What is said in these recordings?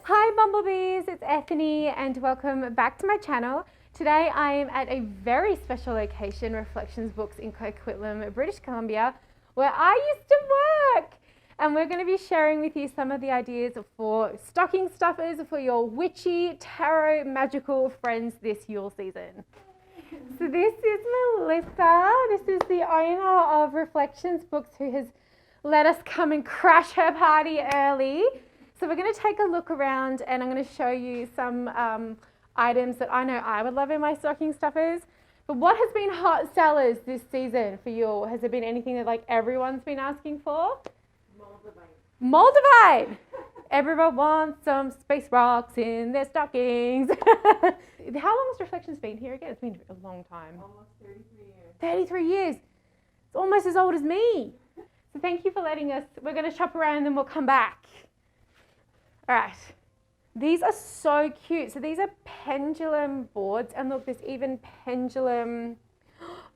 Hi Bumblebees, it's Ethany and welcome back to my channel. Today I am at a very special location, Reflections Books in Coquitlam, British Columbia, where I used to work. And we're going to be sharing with you some of the ideas for stocking stuffers for your witchy, tarot, magical friends this Yule season. So this is Melissa. This is the owner of Reflections Books who has let us come and crash her party early. So we're going to take a look around and I'm going to show you some items that I know I would love in my stocking stuffers. But what has been hot sellers this season for you? Has there been anything that like everyone's been asking for? Moldavite. Moldavite! Everyone wants some space rocks in their stockings. How long has Reflections been here again? It's been a long time. Almost 33 years. 33 years. It's almost as old as me. So thank you for letting us. We're going to shop around and then we'll come back. All right. These are so cute. So these are pendulum boards. And look, there's even pendulum.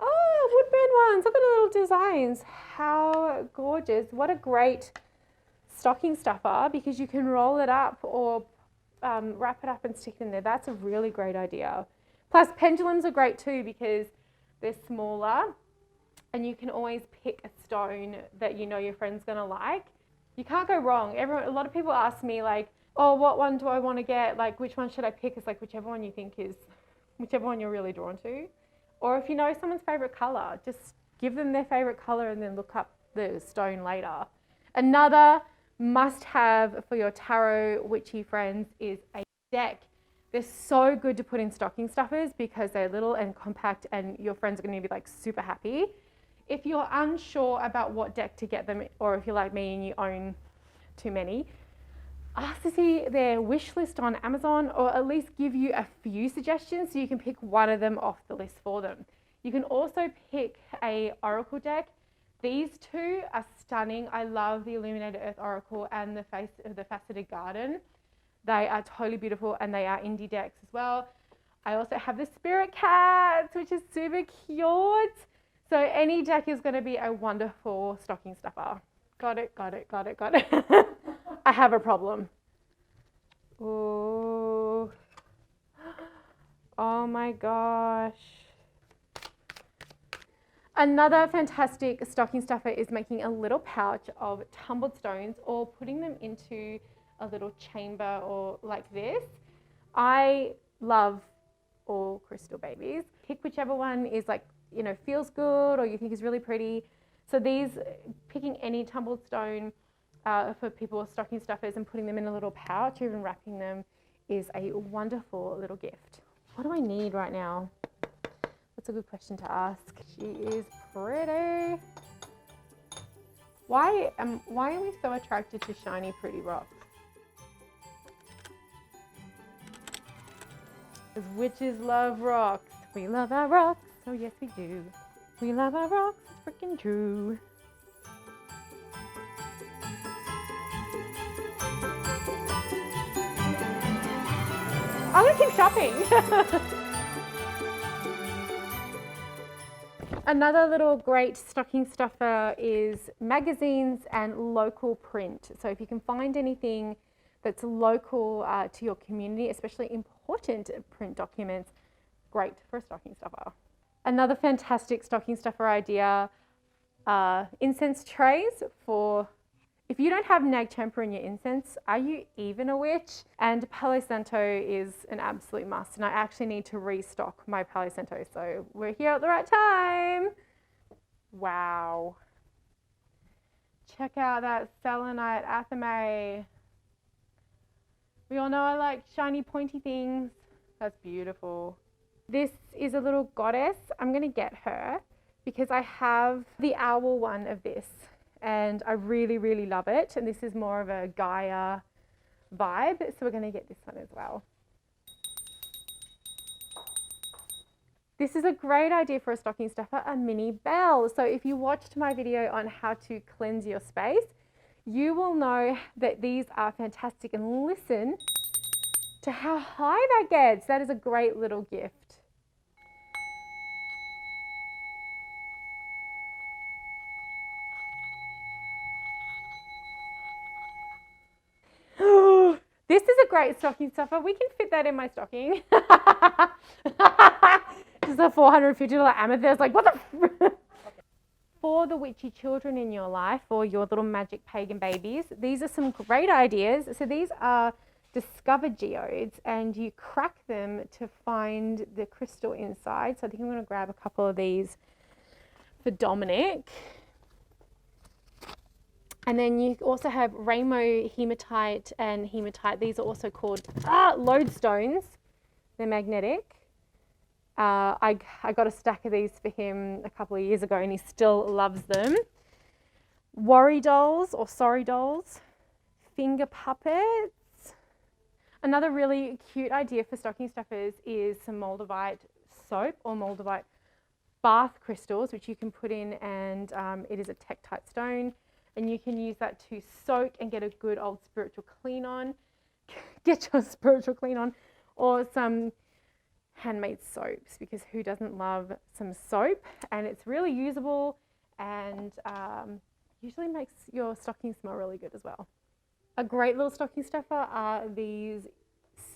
Oh, woodburn ones. Look at the little designs. How gorgeous. What a great stocking stuffer because you can roll it up or wrap it up and stick it in there. That's a really great idea. Plus pendulums are great too because they're smaller and you can always pick a stone that you know your friend's going to like. You can't go wrong. A lot of people ask me like, oh, what one do I want to get? Like, which one should I pick? It's like whichever one you think is, whichever one you're really drawn to. Or if you know someone's favorite color, just give them their favorite color and then look up the stone later. Another must have for your tarot witchy friends is a deck. They're so good to put in stocking stuffers because they're little and compact and your friends are going to be like super happy. If you're unsure about what deck to get them, or if you're like me and you own too many, ask to see their wish list on Amazon or at least give you a few suggestions so you can pick one of them off the list for them. You can also pick a oracle deck. These two are stunning. I love the Illuminated Earth Oracle and the Faceted Garden. They are totally beautiful and they are indie decks as well. I also have the Spirit Cats, which is super cute. So any deck is going to be a wonderful stocking stuffer. Got it. I have a problem. Ooh. Oh my gosh. Another fantastic stocking stuffer is making a little pouch of tumbled stones or putting them into a little chamber or like this. I love all crystal babies. Pick whichever one is like, you know, feels good or you think is really pretty. So these, picking any tumbled stone for people with stocking stuffers and putting them in a little pouch or even wrapping them is a wonderful little gift. What do I need right now? That's a good question to ask. She is pretty. Why are we so attracted to shiny, pretty rocks? Because witches love rocks. We love our rocks. Oh yes we do. We love our rocks. It's freaking true. I'm gonna keep shopping. Another little great stocking stuffer is magazines and local print. So if you can find anything that's local to your community, especially important print documents, great for a stocking stuffer. Another fantastic stocking stuffer idea, incense trays for, if you don't have nag champa in your incense, are you even a witch? And Palo Santo is an absolute must. And I actually need to restock my Palo Santo. So we're here at the right time. Wow. Check out that selenite athame. We all know I like shiny pointy things. That's beautiful. This is a little goddess. I'm going to get her because I have the owl one of this and I really, really love it. And this is more of a Gaia vibe. So we're going to get this one as well. This is a great idea for a stocking stuffer, a mini bell. So if you watched my video on how to cleanse your space, you will know that these are fantastic and listen to how high that gets. That is a great little gift. This is a great stocking stuffer. We can fit that in my stocking. Just a $450 amethyst. Like, what the? For the witchy children in your life, or your little magic pagan babies, these are some great ideas. So these are discover geodes, and you crack them to find the crystal inside. So I think I'm going to grab a couple of these for Dominic. And then you also have rainbow hematite and hematite. These are also called lodestones. They're magnetic. I got a stack of these for him a couple of years ago, and he still loves them. Worry dolls or sorry dolls. Finger puppets. Another really cute idea for stocking stuffers is some Moldavite soap or Moldavite bath crystals, which you can put in, and it is a Tektite stone, and you can use that to soak and get a good old spiritual clean on. Get your spiritual clean on, or some handmade soaps, because who doesn't love some soap? And it's really usable, and usually makes your stocking smell really good as well. A great little stocking stuffer are these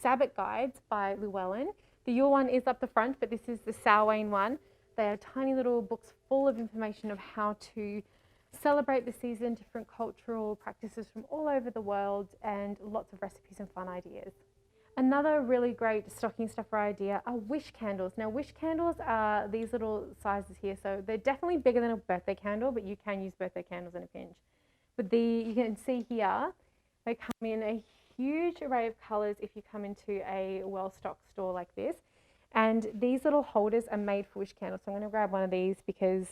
Sabbath guides by Llewellyn. The Yule one is up the front, but this is the Samhain one. They are tiny little books full of information of how to celebrate the season, different cultural practices from all over the world, and lots of recipes and fun ideas. Another really great stocking stuffer idea are wish candles. Now, wish candles are these little sizes here, so they're definitely bigger than a birthday candle, but you can use birthday candles in a pinch. But you can see here, they come in a huge array of colours if you come into a well-stocked store like this. And these little holders are made for wish candles. So I'm going to grab one of these because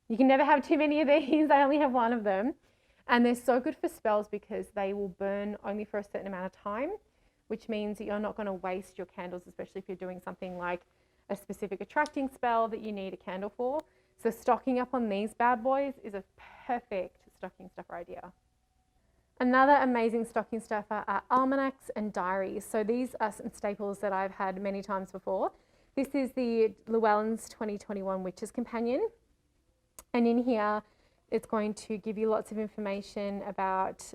you can never have too many of these. I only have one of them. And they're so good for spells because they will burn only for a certain amount of time, which means that you're not going to waste your candles, especially if you're doing something like a specific attracting spell that you need a candle for. So stocking up on these bad boys is a perfect stocking stuffer idea. Another amazing stocking stuffer are almanacs and diaries. So these are some staples that I've had many times before. This is the Llewellyn's 2021 Witch's Companion. And in here, it's going to give you lots of information about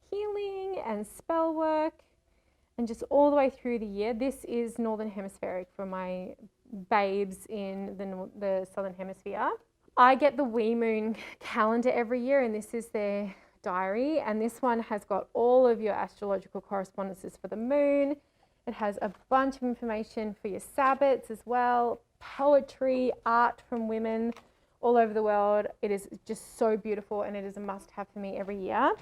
healing and spell work, and just all the way through the year. This is Northern Hemispheric for my babes in the Southern Hemisphere. I get the Wee Moon calendar every year, and this is their diary, and this one has got all of your astrological correspondences for the moon. It has a bunch of information for your Sabbats as well, poetry, art from women all over the world. It is just so beautiful, and it is a must-have for me every year.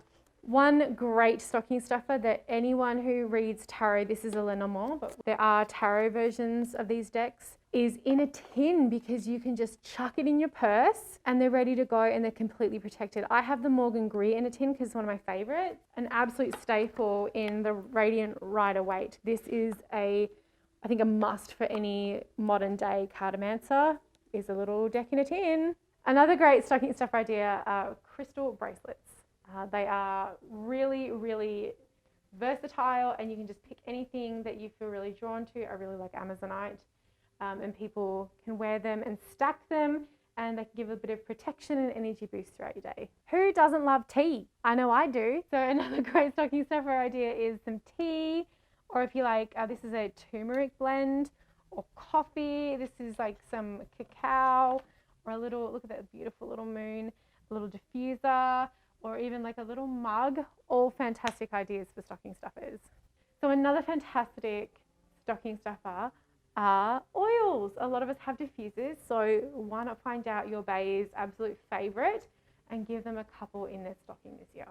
One great stocking stuffer that anyone who reads tarot, this is a Lenormand, but there are tarot versions of these decks, is in a tin, because you can just chuck it in your purse and they're ready to go and they're completely protected. I have the Morgan Greer in a tin because it's one of my favorites. An absolute staple in the Radiant Rider-Waite. This is I think a must for any modern day cartomancer, is a little deck in a tin. Another great stocking stuffer idea are crystal bracelets. They are really, really versatile, and you can just pick anything that you feel really drawn to. I really like Amazonite, and people can wear them and stack them, and they can give a bit of protection and energy boost throughout your day. Who doesn't love tea? I know I do. So another great stocking stuffer idea is some tea, or if you like, this is a turmeric blend, or coffee. This is like some cacao, or a little, look at that beautiful little moon, a little diffuser, or even like a little mug. All fantastic ideas for stocking stuffers. So another fantastic stocking stuffer are oils. A lot of us have diffusers, so why not find out your bae's absolute favourite and give them a couple in their stocking this year.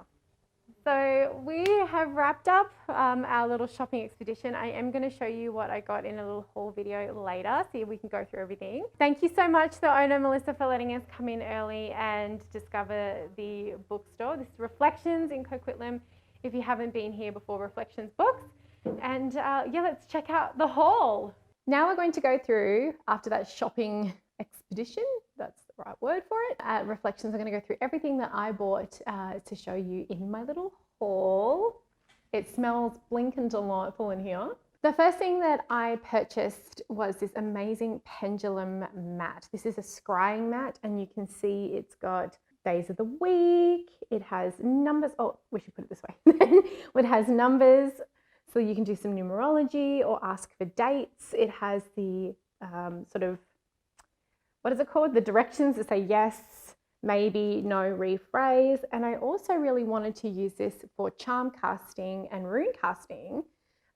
So we have wrapped up our little shopping expedition. I am going to show you what I got in a little haul video later, so we can go through everything. Thank you so much, the owner, Melissa, for letting us come in early and discover the bookstore. This is Reflections in Coquitlam. If you haven't been here before, Reflections Books. And yeah, let's check out the haul. Now we're going to go through, after that shopping expedition, that's the right word for it, at Reflections, I'm going to go through everything that I bought to show you in my little haul. It smells blinking delightful in here. The first thing that I purchased was this amazing pendulum mat. This is a scrying mat, and you can see it's got days of the week. It has numbers. Oh, we should put it this way. It has numbers. So you can do some numerology or ask for dates. It has the sort of, what is it called? The directions that say yes, maybe, no, rephrase. And I also really wanted to use this for charm casting and rune casting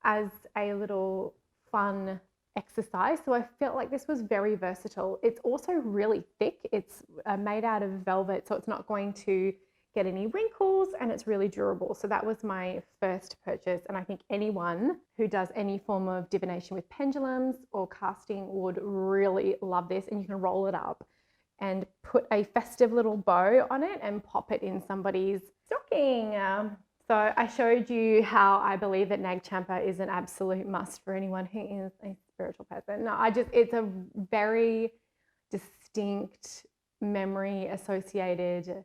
as a little fun exercise. So I felt like this was very versatile. It's also really thick. It's made out of velvet, so it's not going to get any wrinkles, and it's really durable. So that was my first purchase, and I think anyone who does any form of divination with pendulums or casting would really love this. And you can roll it up and put a festive little bow on it and pop it in somebody's stocking. So I showed you how I believe that Nag Champa is an absolute must for anyone who is a spiritual person. No, it's a very distinct memory associated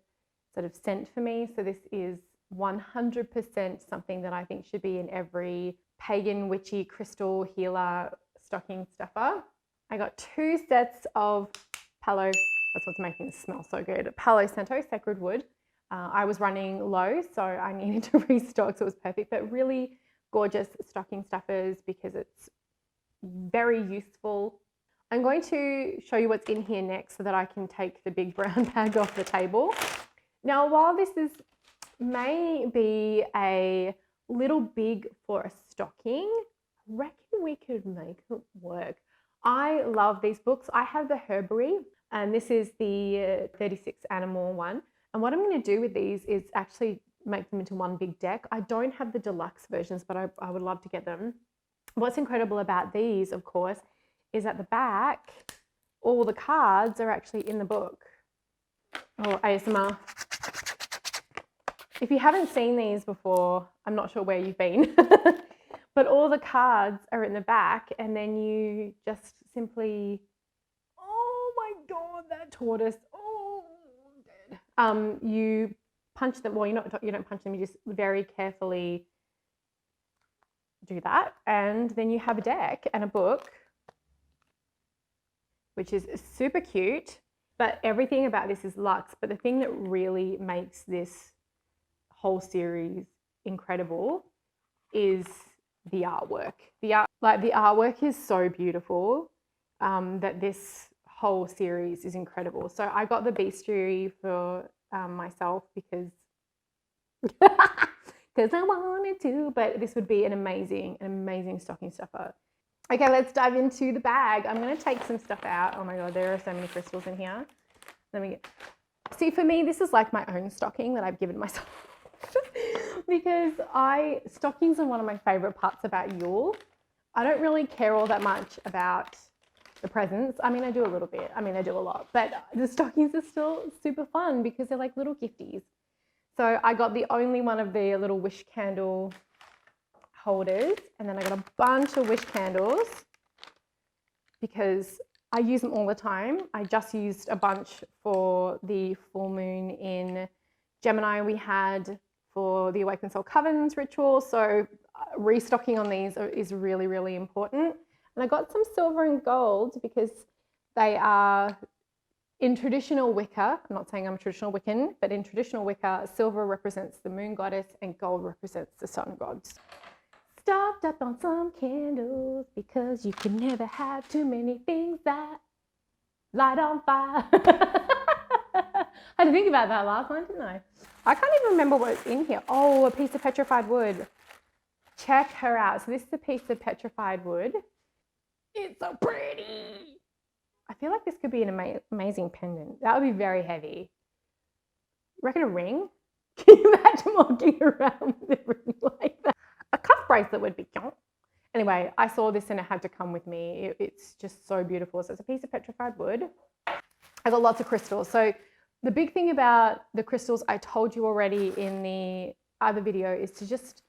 sort of scent for me. So this is 100% something that I think should be in every pagan, witchy, crystal healer stocking stuffer. I got 2 sets of Palo, that's what's making this smell so good, Palo Santo Sacred Wood. I was running low, so I needed to restock, so it was perfect, but really gorgeous stocking stuffers because it's very useful. I'm going to show you what's in here next so that I can take the big brown bag off the table. Now, while this may be a little big for a stocking, I reckon we could make it work. I love these books. I have the Herbery, and this is the 36 animal one. And what I'm going to do with these is actually make them into one big deck. I don't have the deluxe versions, but I would love to get them. What's incredible about these, of course, is at the back, all the cards are actually in the book. Oh, ASMR. If you haven't seen these before, I'm not sure where you've been, but all the cards are in the back, and then you just simply, oh my God, that tortoise, oh, dead. You punch them, well, you don't punch them, you just very carefully do that, and then you have a deck and a book, which is super cute, but everything about this is luxe. But the thing that really makes this whole series incredible is the artwork. The artwork is so beautiful that this whole series is incredible. So I got the bestiary for myself because I wanted to, but this would be an amazing stocking stuffer. Okay, let's dive into the bag. I'm going to take some stuff out. Oh my God, there are so many crystals in here. See, for me, this is like my own stocking that I've given myself because stockings are one of my favorite parts about Yule. I don't really care all that much about the presents. I mean, I do a little bit. I mean, I do a lot, but the stockings are still super fun because they're like little gifties. So I got the only one of the little wish candle holders, and then I got a bunch of wish candles because I use them all the time. I just used a bunch for the full moon in Gemini we had for the Awakened Soul Covens ritual. So restocking on these is really, really important. And I got some silver and gold because they are in traditional Wicca. I'm not saying I'm a traditional Wiccan, but in traditional Wicca, silver represents the moon goddess and gold represents the sun gods. Stocked up on some candles because you can never have too many things that light on fire. I had to think about that last one, didn't I? I can't even remember what's in here. Oh, a piece of petrified wood. Check her out. So this is a piece of petrified wood. It's so pretty. I feel like this could be an amazing pendant. That would be very heavy. Reckon a ring? Can you imagine walking around with a ring like that? A cuff bracelet would be cute. Anyway, I saw this and it had to come with me. It's just so beautiful. So it's a piece of petrified wood. I got lots of crystals. So the big thing about the crystals, I told you already in the other video, is to just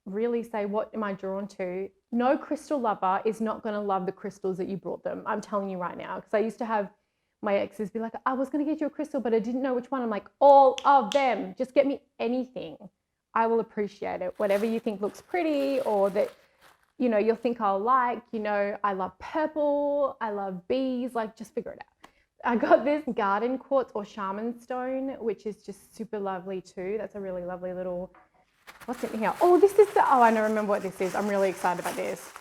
really say, what am I drawn to? No crystal lover is not going to love the crystals that you brought them. I'm telling you right now, because I used to have my exes be like, I was going to get you a crystal, but I didn't know which one. I'm like, all of them. Just get me anything. I will appreciate it. Whatever you think looks pretty or that, you know, you'll think I'll like. You know, I love purple. I love bees. Like, just figure it out. I got this garden quartz or shaman stone, which is just super lovely too. That's a really lovely little What's in here? Oh, this is the, oh, I know, remember what this is. I'm really excited about this.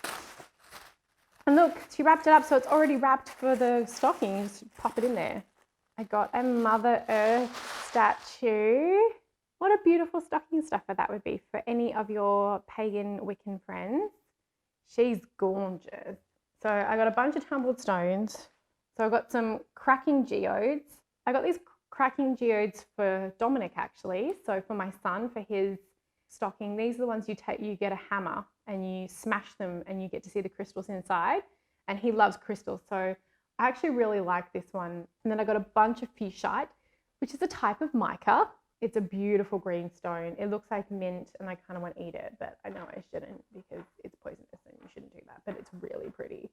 And look, she wrapped it up, so it's already wrapped for the stocking. You just pop it in there. I got a Mother Earth statue. What a beautiful stocking stuffer that would be for any of your pagan Wiccan friends. She's gorgeous. So I got a bunch of tumbled stones. So I got some cracking geodes. I got these cracking geodes for Dominic actually. So for my son, for his stocking, these are the ones you take, you get a hammer and you smash them and you get to see the crystals inside. And he loves crystals. So I actually really like this one. And then I got a bunch of fuchsite, which is a type of mica. It's a beautiful green stone. It looks like mint and I kind of want to eat it, but I know I shouldn't because it's poisonous and you shouldn't do that, but it's really pretty.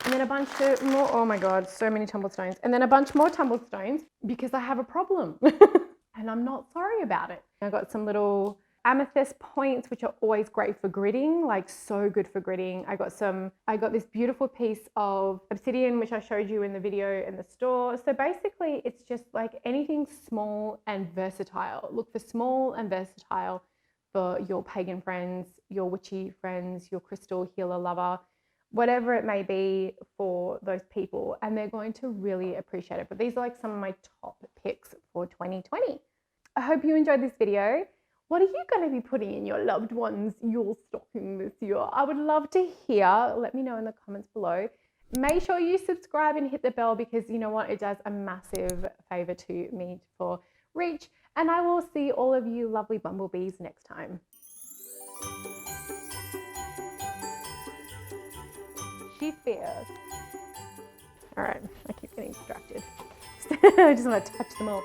And then a bunch of more, oh my God, so many tumbled stones. And then a bunch more tumbled stones because I have a problem and I'm not sorry about it. I got some little amethyst points, which are always great for gridding, like so good for gridding. I got this beautiful piece of obsidian, which I showed you in the video in the store. So basically it's just like anything small and versatile. Look for small and versatile for your pagan friends, your witchy friends, your crystal healer lover, whatever it may be for those people. And they're going to really appreciate it. But these are like some of my top picks for 2020. I hope you enjoyed this video. What are you going to be putting in your loved ones, your stocking this year? I would love to hear. Let me know in the comments below. Make sure you subscribe and hit the bell because you know what? It does a massive favor to me for reach. And I will see all of you lovely bumblebees next time. She's fierce. All right, I keep getting distracted. I just want to touch them all.